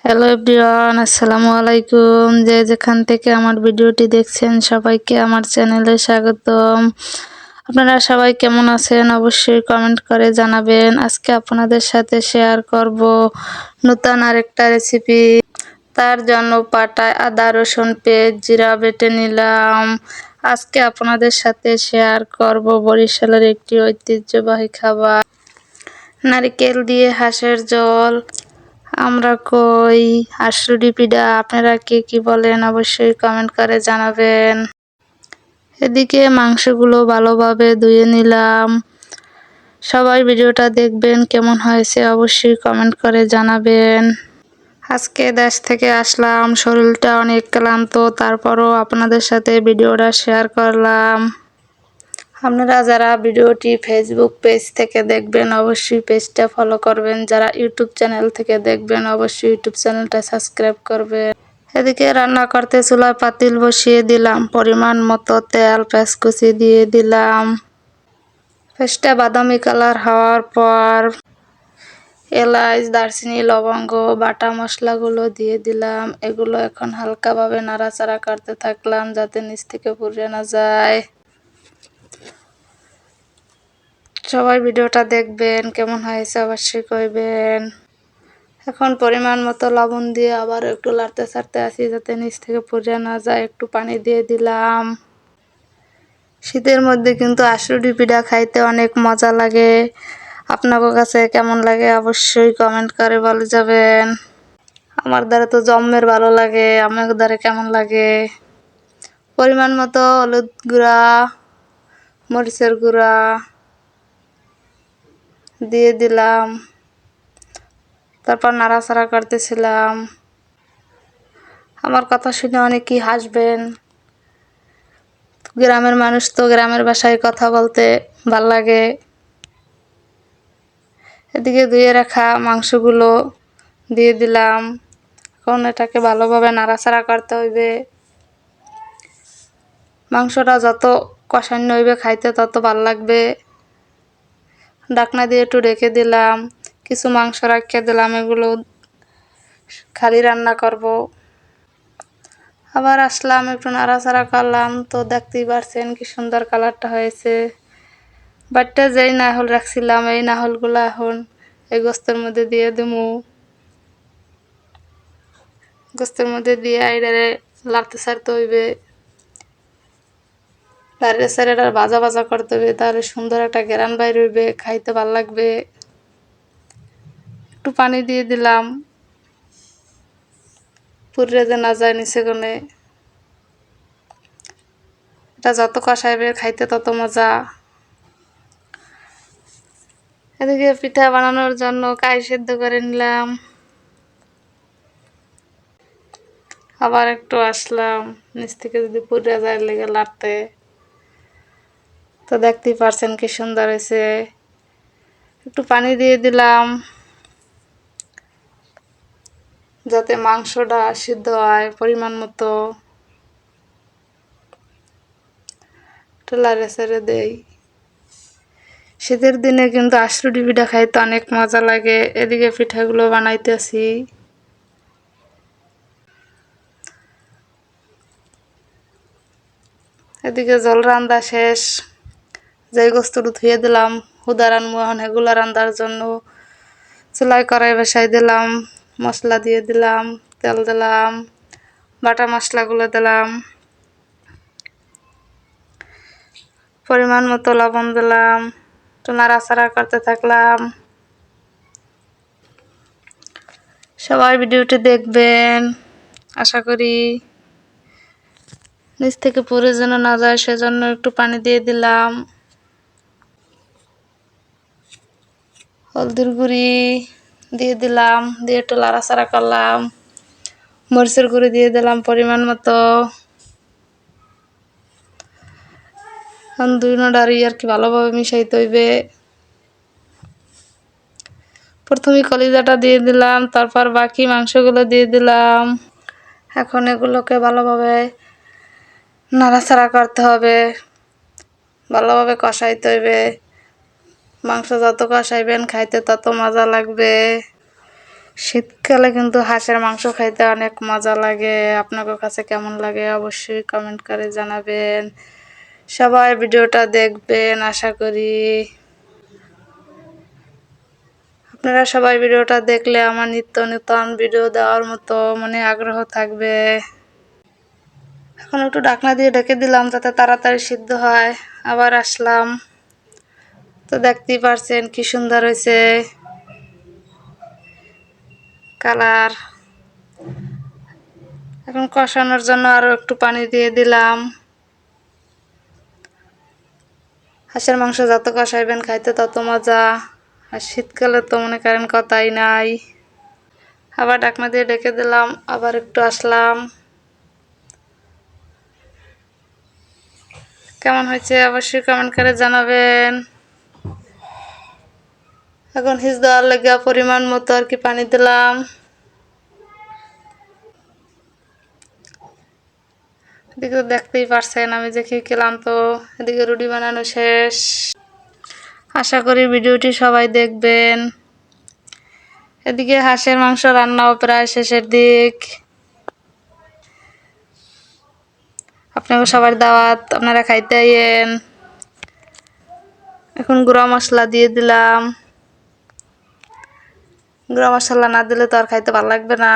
Hello everyone, আসসালামু আলাইকুম। যে যেখান থেকে আমার ভিডিওটি দেখছেন সবাইকে আমার চ্যানেলে স্বাগতম। আপনারা সবাই কেমন আছেন অবশ্যই কমেন্ট করে জানাবেন। আজকে আপনাদের সাথে শেয়ার করব নতুন আরেকটা রেসিপি। তার জন্য পাটায় আদা রসুন পেঁয়াজ জিরা বেটে নিলাম। আজকে আপনাদের সাথে শেয়ার করব বরিশালের একটি ঐতিহ্যবাহী খাবার, নারিকেল দিয়ে হাঁসের ঝোল। আমরা কই হাঁসুরি পিঠা, আপনারা কে কি বলেন অবশ্যই কমেন্ট করে জানাবেন। এদিকে মাংসগুলো ভালোভাবে ধুয়ে নিলাম। সবাই ভিডিওটা দেখবেন, কেমন হয়েছে অবশ্যই কমেন্ট করে জানাবেন। আজকে দেশ থেকে আসলাম, শরীরটা অনেক ক্লান্ত, তারপরও আপনাদের সাথে ভিডিওটা শেয়ার করলাম। আপনারা যারা ভিডিওটি ফেসবুক পেজ থেকে দেখবেন অবশ্যই পেজটা ফলো করবেন, যারা ইউটিউব চ্যানেল থেকে দেখবেন অবশ্যই ইউটিউব চ্যানেলটা সাবস্ক্রাইব করবেন। এদিকে রান্না করতে চুলায় পাতিল বসিয়ে দিলাম, পরিমাণ মতো তেল পেঁয়াজ কুচি দিয়ে দিলাম। পেঁয়াজটা বাদামি কালার হওয়ার পর এলাচ দারচিনি লবঙ্গ বাটা মশলাগুলো দিয়ে দিলাম। এগুলো এখন হালকাভাবে নাড়াচাড়া করতে থাকলাম যাতে নিচ থেকে পুড়ে না যায়। সবাই ভিডিওটা দেখবেন, কেমন হয়েছে অবশ্যই কইবেন। এখন পরিমাণ মতো লবণ দিয়ে আবার একটু লাড়তে ছাড়তে আসি যাতে নিচ থেকে পুড়ে না যায়। একটু পানি দিয়ে দিলাম। শীতের মধ্যে কিন্তু হাঁসুরি পিঠা খাইতে অনেক মজা লাগে। আপনাদের কাছে কেমন লাগে অবশ্যই কমেন্ট করে বলে যাবেন। আমার দ্বারা তো জম্মের ভালো লাগে, আপনাদের দ্বারা কেমন লাগে। পরিমাণ মতো হলুদ গুঁড়া মরিচের গুঁড়া দিয়ে দিলাম। তারপর নাড়াচাড়া করতেছিলাম। আমার কথা শুনে অনেকেই হাসবেন। গ্রামের মানুষ তো গ্রামের ভাষায় কথা বলতে ভাল লাগে। এদিকে ধুয়ে রাখা মাংসগুলো দিয়ে দিলাম। এখন এটাকে ভালোভাবে নাড়াচাড়া করতে হইবে। মাংসটা যত কষানো হইবে খাইতে তত ভাল লাগবে। ঢাকনা দিয়ে একটু ঢেকে দিলাম। কিছু মাংস রাখিয়ে দিলাম, এগুলো খালি রান্না করব। আবার আসলাম, একটু নাড়াচাড়া করলাম, তো দেখতেই পারছেন কি সুন্দর কালারটা হয়েছে। বাটটা যেই নাহল রাখছিলাম এই নাহলগুলো এখন এই গোস্তের মধ্যে দিয়ে দেবো। গোস্তের মধ্যে দিয়ে এটারে লাড়তে ছাড়তে হইবে, লাড়তে ছাড়ে এটা ভাজা ভাজা করতে হবে, তাহলে সুন্দর একটা ঘ্রাণ বাইর হইবে, খাইতে ভাল লাগবে। একটু পানি দিয়ে দিলাম পুড়ে যে না যায় নিচে কোণে। এটা যত কষাইবে খাইতে তত মজা। এদিকে পিঠা বানানোর জন্য কাই সেদ্ধ করে নিলাম। আবার একটু আসলাম, নিচ থেকে যদি পুড়ে যায় লেগে লাড়তে, তো দেখতেই পারছেন কি সুন্দর হয়েছে। একটু পানি দিয়ে দিলাম যাতে মাংসটা সিদ্ধ হয় পরিমাণ মতো। একটু লাড়ে ছেড়ে দেই। শীতের দিনে কিন্তু হাঁসুরি পিঠা খাইতে অনেক মজা লাগে। এদিকে পিঠাগুলো বানাইতেছি। এদিকে জল রান্দা শেষ। যেই গোস্তটা ধুয়ে দিলাম হুদা রানবো এখন, এগুলো রান্দার জন্য চুলায় কড়াই বসাই দিলাম। মশলা দিয়ে দিলাম, তেল দিলাম, বাটা মশলাগুলো দিলাম, পরিমাণ মতো লবণ দিলাম, একটু নাড়াচাড়া করতে থাকলাম। সবাই ভিডিওটি দেখবেন আশা করি। নিচ থেকে পুড়ে যেন না যায় সেজন্য একটু পানি দিয়ে দিলাম। হলদির গুঁড়ি দিয়ে দিলাম, দিয়ে একটু নাড়াচাড়া করলাম। মরিচের গুঁড়ি দিয়ে দিলাম পরিমাণ মতো। দুই নডারি আর কি ভালোভাবে মিশাইতে হইবে। প্রথমে কলিজাটা দিয়ে দিলাম, তারপর বাকি মাংসগুলো দিয়ে দিলাম। এখন এগুলোকে ভালোভাবে নাড়াচাড়া করতে হবে, ভালোভাবে কষাইতে হইবে। মাংস যত কষাইবেন খাইতে তত মজা লাগবে। শীতকালে কিন্তু হাঁসের মাংস খাইতে অনেক মজা লাগে। আপনাদের কাছে কেমন লাগে অবশ্যই কমেন্ট করে জানাবেন। সবাই ভিডিওটা দেখবেন আশা করি। আপনারা সবাই ভিডিওটা দেখলে আমার নিত্য নতুন ভিডিও দেওয়ার মতো মনে আগ্রহ থাকবে। এখন একটু ঢাকনা দিয়ে ঢেকে দিলাম যাতে তাড়াতাড়ি সিদ্ধ হয়। আবার আসলাম, তো দেখতেই পারছেন কি সুন্দর হয়েছে কালার। এখন কষানোর জন্য আরো একটু পানি দিয়ে দিলাম। হাঁসের মাংস যত কষাইবেন খাইতে তত মজা। আর শীতকালে তো মনে করেন কথাই নাই। আবার ঢাকনা দিয়ে ঢেকে দিলাম, আবার একটু আসলাম। কেমন হয়েছে অবশ্যই কমেন্ট করে জানাবেন। এখন হিজ দেওয়ার লেগে পরিমাণ মতো আর কি পানি দিলাম। এদিকে দেখতেই পারছেন আমি যে কি খেলাম, তো এদিকে রুটি বানানো শেষ। আশা করি ভিডিওটি সবাই দেখবেন। এদিকে হাঁসের মাংস রান্নাও প্রায় শেষের দিক। আপনাকে সবার দাওয়াত, আপনারা খাইতে আইয়েন। এখন গুঁড়া মশলা দিয়ে দিলাম। গুঁড়া মশলা না দিলে তো আর খাইতে ভালো লাগবে না।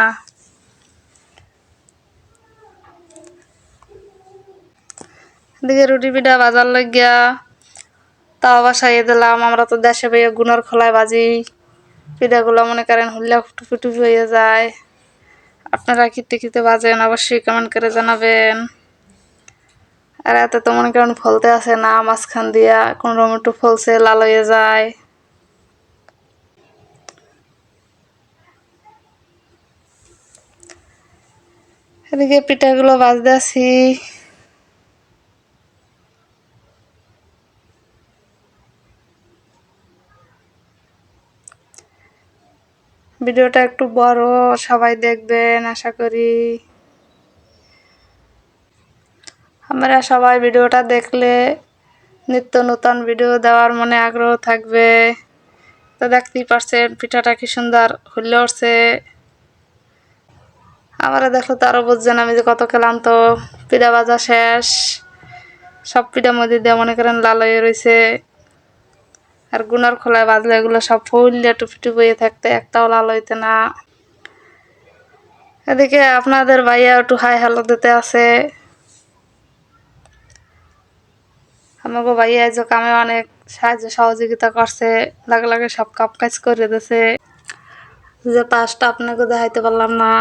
এদিকে রুটি পিঠা ভাজার লাগিয়া তাওয়া বসাইয়ে দিলাম। আমরা তো দেশে বইয়ে গুনার খোলায় ভাজি, পিঠাগুলো মনে করেন হুল্লা টুপি টুপি হয়ে যায়। আপনারা কিতে কিতে ভাজেন অবশ্যই কমেন্ট করে জানাবেন। আর এতে তো মনে করেন ফলতে আসে না, মাঝখান দিয়া কোন রকম একটু ফলছে লাল হয়ে যায়। এদিকে পিঠাগুলো ভাজতে আসি। ভিডিওটা একটু বড়, সবাই দেখবেন আশা করি। আমরা সবাই ভিডিওটা দেখলে নিত্য নতুন ভিডিও দেওয়ার মনে আগ্রহ থাকবে। তো দেখতেই পারছেন পিঠাটা কি সুন্দর হলে উঠছে। আবার দেখলো তো আরো বুঝছেন আমি যে কত খেলাম। তো পিঠা ভাজা শেষ, সব পিঠা মধ্যে দিয়ে মনে করেন লাল হয়ে রয়েছে। আর গুনার খোলায় বাজলে এগুলো সব ফুললে টুপি টুপি হয়ে থাকতে একটাও লাল হইতে না। এদিকে আপনাদের ভাইয়া একটু হাই হ্যালো দিতে আছে। আমাকে ভাইয়া যে কামে অনেক সাহায্য সহযোগিতা করছে, লাগে লাগে সব কাম কাজ করে দিয়েছে। যে পাঁচটা আপনাকে দেখাইতে পারলাম না,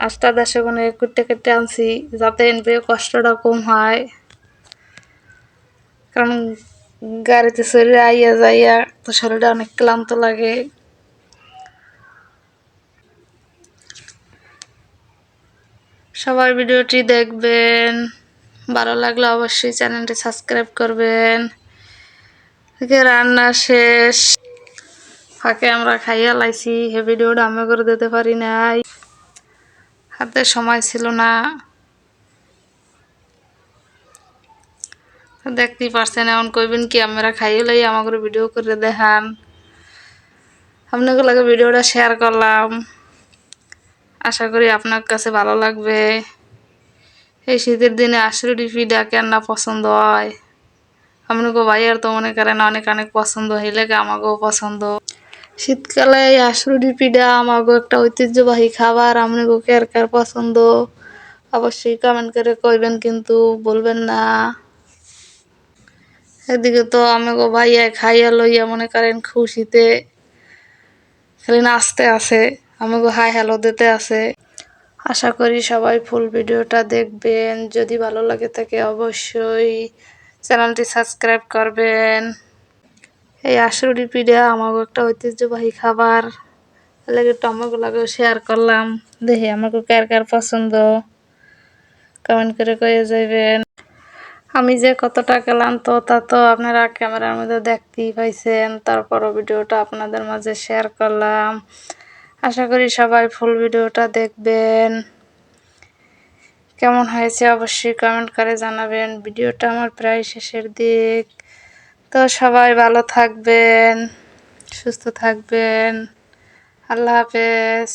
আটটা দেশে মানে কেটে কেটে আনছি যাতে এনপি কষ্টটা কম হয়। কারণ গাড়িতে শরীরে আইয়া যাইয়া তো শরীরটা অনেক ক্লান্ত লাগে। সবাই ভিডিওটি দেখবেন, ভালো লাগলে অবশ্যই চ্যানেলটি সাবস্ক্রাইব করবেন। রান্না শেষ, ফাঁকে আমরা খাইয়া লাইছি। হে ভিডিওটা আমি করে দিতে পারি নাই, হাতে সময় ছিল না। দেখতেই পারছেন এমন কইবেন কি আমরা খাইয়ে লাই আমাকে ভিডিও করে দেখান। আপনাকে লাগে ভিডিওটা শেয়ার করলাম, আশা করি আপনার কাছে ভালো লাগবে। এই শীতের দিনে আশরুডি পিঠা কেন না পছন্দ হয়। আপনাকে ভাইয়ার তো মনে করেন অনেক অনেক পছন্দ, হইলে আমাকেও পছন্দ। শীতকালে এই আশরুডি পিঠা আমাকে একটা ঐতিহ্যবাহী খাবার। আপনাকে কার কার পছন্দ অবশ্যই কমেন্ট করে কইবেন, কিন্তু বলবেন না। এদিকে তো আমাকে ভাইয়া খাইয়া লইয়া মনে করেন খুশিতে খালি নাচতে আছে, আমাকে হাই হ্যালো দিতে আছে। আশা করি সবাই ফুল ভিডিওটা দেখবেন। যদি ভালো লাগে থাকে অবশ্যই চ্যানেলটি সাবস্ক্রাইব করবেন। এই আশরুডি পিঠা আমাকে একটা ঐতিহ্যবাহী খাবার, লাগে টমাটো লাগে শেয়ার করলাম। দেখি আমাকে কার কার পছন্দ কমেন্ট করে কয়ে যাবেন। আমি যে কতটা ক্লান্ত তা তো আপনারা ক্যামেরার মধ্যে দেখতেই পাইছেন, তারপরও ভিডিওটা আপনাদের মাঝে শেয়ার করলাম। আশা করি সবাই ফুল ভিডিওটা দেখবেন। কেমন হয়েছে অবশ্যই কমেন্ট করে জানাবেন। ভিডিওটা আমার প্রায় শেষের দিক, তো সবাই ভালো থাকবেন, সুস্থ থাকবেন। আল্লাহ হাফেজ।